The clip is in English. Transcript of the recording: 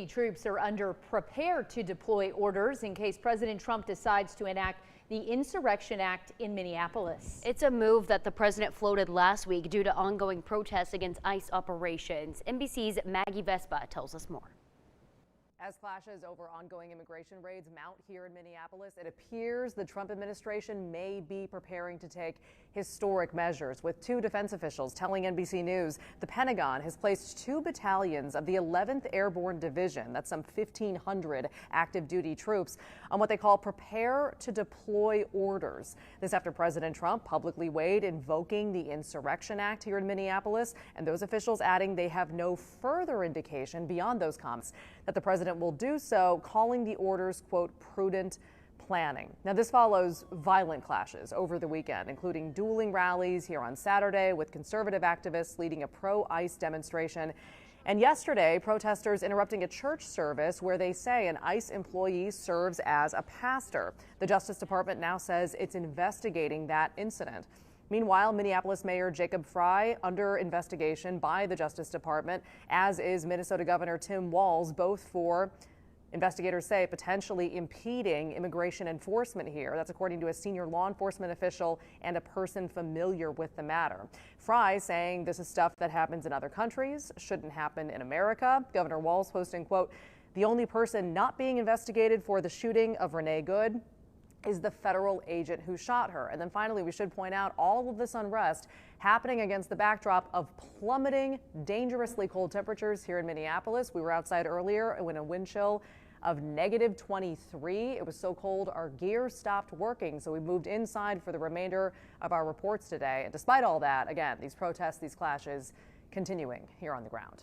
Troops are under prepare to deploy orders in case President Trump decides to enact the Insurrection Act in Minneapolis. It's a move that the president floated last week due to ongoing protests against ICE operations. NBC's Maggie Vespa tells us more. As clashes over ongoing immigration raids mount here in Minneapolis, it appears the Trump administration may be preparing to take historic measures, with two defense officials telling NBC News the Pentagon has placed 2 battalions of the 11th Airborne Division, that's some 1,500 active duty troops, on what they call prepare to deploy orders. This after President Trump publicly weighed invoking the Insurrection Act here in Minneapolis, and those officials adding they have no further indication beyond those comments that the president will do so, calling the orders, quote, prudent planning. Now, this follows violent clashes over the weekend, including dueling rallies here on Saturday with conservative activists leading a pro-ICE demonstration. And yesterday, protesters interrupting a church service where they say an ICE employee serves as a pastor. The Justice Department now says it's investigating that incident. Meanwhile, Minneapolis Mayor Jacob Frey under investigation by the Justice Department, as is Minnesota Governor Tim Walz, both for, investigators say, potentially impeding immigration enforcement here. That's according to a senior law enforcement official and a person familiar with the matter. Frey saying this is stuff that happens in other countries, shouldn't happen in America. Governor Walz posting, quote, the only person not being investigated for the shooting of Renee Good is the federal agent who shot her. And then finally, we should point out all of this unrest happening against the backdrop of plummeting, dangerously cold temperatures here in Minneapolis. We were outside earlier when a wind chill of -23. It was so cold our gear stopped working, so we moved inside for the remainder of our reports today. And despite all that, again, these protests, these clashes continuing here on the ground.